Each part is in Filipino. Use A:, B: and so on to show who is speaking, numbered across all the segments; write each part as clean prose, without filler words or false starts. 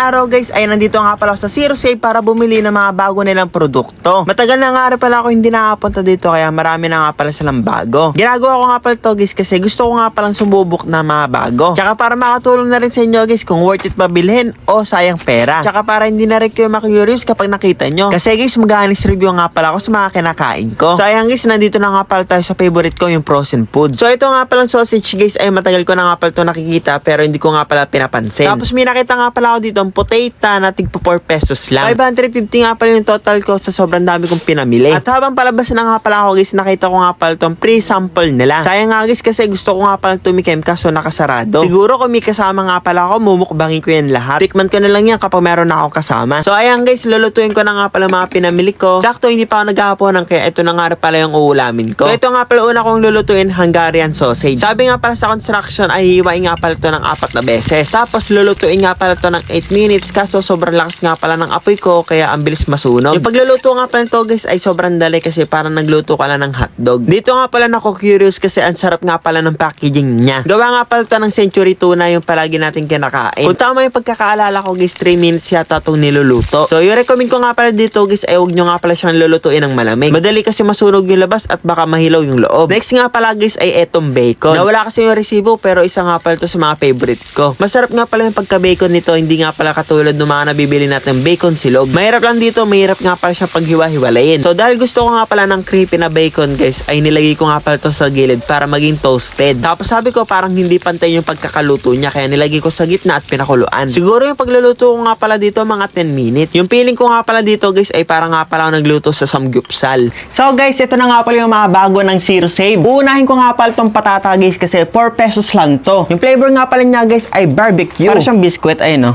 A: araw guys ay nandito nga pala ako sa Zero Save para bumili ng mga bago nilang produkto. Matagal na nga rin pala ako hindi nakapunta dito kaya marami na nga pala silang bago. Ginagawa ko nga pala to guys kasi gusto ko nga palang sumubok na mga bago. Tsaka para makatulong na rin sa inyo guys kung worth it ba bilhin o sayang pera. Tsaka para hindi na rin kayo makurious kapag nakita nyo. Kasi guys mag-honest review nga pala ako sa mga kinakain ko. So ayan guys, nandito na nga pala tayo sa favorite ko, yung frozen food. So ito nga palang sausage guys ay matagal ko na nga pala ito nakikita pero hindi ko nga pala pinapansin. Tapos may nakita nga pala ako dito ang potato na tigpo 4 pesos lang. 550 nga pala yung total ko sa sobrang dami kong pinamili. At habang palabas na nga pala ako guys, nakita ko nga pala itong pre-sample nila. Sayang nga guys kasi gusto ko nga pala tumikim kaso nakasarado. Siguro kung may kasama nga pala ako, mumukbangin ko yan lahat. Tikman ko na lang yan kapag meron na akong kasama. So ayan guys, lulutuin ko na nga pala mga pinamili ko. Sakto hindi pa ako naghahaponan kaya ito na nga pala yung uulamin ko. So ito nga pala una kong lulutuin, Hungarian sausage. Sabi nga pala sa construction ay hiwain nga pala ito ng 4 na beses. Tapos lulutuin nga pala ito ng 8 minutes kaso sobrang lakas nga pala ng apoy ko kaya ang bilis masunog. Yung pagluluto nga pala ito guys ay sobrang dali kasi parang nagluto ka lang ng hotdog. Dito nga pala nako curious kasi ang sarap nga pala ng packaging niya. Gawa nga pala ito ng century tuna yung palagi natin kinakain. Kung tama yung pagkakaalala ko guys, 3 minutes yata itong niluluto. So yung recommend ko nga pala dito guys ay huwag nyo nga pala siyang lulutuin ng malamig. Madali kasi masunog yung labas at baka mahilaw yung loob. Next nga pala guys ay etong bacon. Nawala kasi yung resibo pero isa nga pala ito sa mga favorite ko. Masarap nga pala yung pagka-bacon nito, hindi nga pala katulad ng mga nabibili natin bacon silog. Mahirap lang dito, mahirap nga pala siyang paghiwa-hiwalayin. So dahil gusto ko nga pala ng crispy na bacon guys, ay nilagay ko nga pala ito sa gilid para maging toasted. Tapos sabi ko parang hindi pantay yung pagkakaluto niya kaya nilagay ko sa gitna at pinakuluan. Siguro yung pagluluto ko nga pala dito mga 10 minutes. Yung feeling ko nga pala dito guys ay parang nga pala ako nagluto sa samgyupsal. So guys, ito na nga pala yung mga bago ng Zero Save. Uunahin ko nga pala itong patata guys kasi 4 pesos lang to. Yung flavor nga pala niya guys ay barbecue. Para siyang biscuit, ayun no.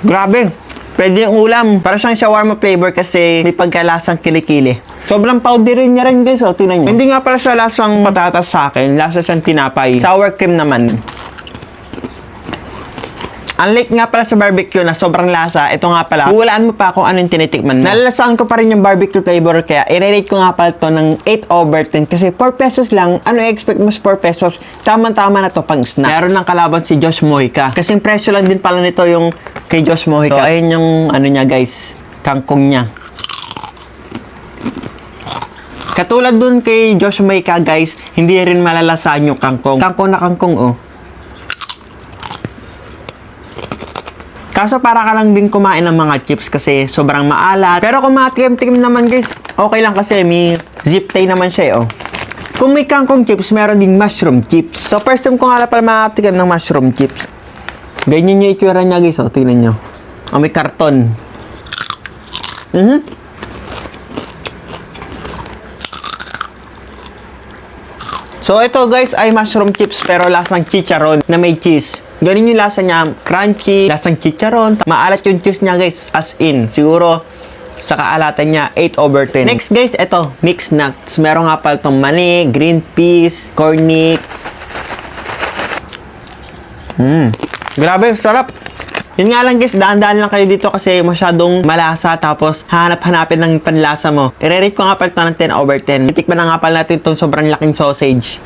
A: Grabe. Pwede yung ulam. Para siyang shawarma flavor kasi may pagkalasang kilikili. Sobrang powdery niya rin guys, oh, tingnan nyo. Hindi nga pala siya lasang patatas sa akin. Lasa siyang tinapay. Sour cream naman. Unlike nga pala sa barbecue na sobrang lasa, ito nga pala, huwalaan mo pa kung anong tinitikman mo. Nalalasaan ko pa rin yung barbecue flavor kaya i-rate ko nga pala ito ng 8/10 kasi 4 pesos lang. Ano i-expect mo sa 4 pesos? Tama-tama na to pang snacks. Meron ng kalaban si Josh Mojica. Kasing presyo lang din pala nito yung kay Josh Mojica. So ayun yung ano niya guys, kangkong niya. Katulad dun kay Josh Mojica guys, hindi rin malalasaan yung kangkong. Kangkong na kangkong oh. Kaso para ka lang din kumain ng mga chips kasi sobrang maalat. Pero kung matikim-tikim naman guys, okay lang kasi may zip tie naman siya oh. Kung may kangkong chips, meron ding mushroom chips. So first time ko nga pala makatikim ng mushroom chips. Ganyan yung itsura niya guys oh, tingnan nyo. Oh, may karton. So ito guys ay mushroom chips pero lasang chicharon na may cheese. Ganun yung lasa niya, crunchy, lasang chicharon. Maalat yung cheese niya guys, as in. Siguro sa kaalatan niya 8/10. Next guys, ito, mixed nuts. Meron nga pala itong mani, green peas, cornic. Grabe, sarap. Yun nga lang guys, daan-daan lang kayo dito kasi masyadong malasa tapos hanap-hanapin ng panlasa mo. I-rate ko nga pala ito ng 10/10. Titikman na nga pala natin itong sobrang laking sausage.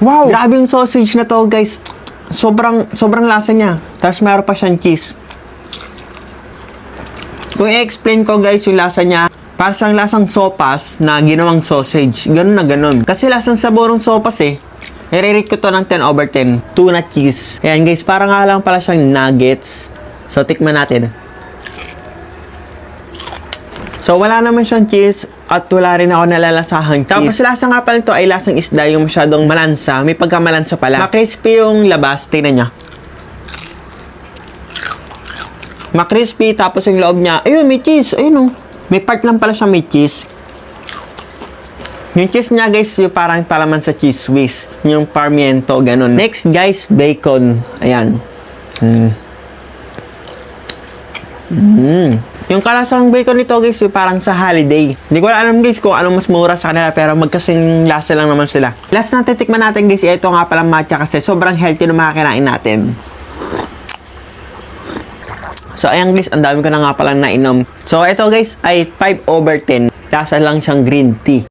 A: Wow! Grabe yung sausage na to guys. Sobrang lasa niya. Tapos meron pa siyang cheese. Kung i-explain ko guys yung lasa niya, parang siyang lasang sopas na ginawang sausage. Ganun na ganun. Kasi lasang saborong sopas eh. I-rate ko to ng 10/10. Tuna cheese. Ayan guys, parang nga lang pala siyang nuggets. So, tikman natin. So, wala naman siyang cheese at wala rin ako nalalasahang cheese. Tapos, lasa nga pala ito ay lasang isda, yung masyadong malansa. May pagkamalansa pala. Ma-crispy yung labas. Tingnan niya. Ma-crispy, tapos yung loob niya. Ayun, may cheese. Ayun, oh. May part lang pala siya may cheese. Yung cheese niya, guys, yung parang palaman sa cheese whiz. Yung parmiento, ganun. Next, guys, bacon. Ayan. Yung kalasang bacon nito guys, yung parang sa holiday. Hindi ko alam guys kung ano mas mura sa kanila pero magkasing lasa lang naman sila. Last na titikman natin guys, ito nga pala matcha kasi sobrang healthy ng mga kinain natin. So ayan guys, ang dami ko na nga palang nainom. So ito guys ay 5/10. Lasa lang siyang green tea.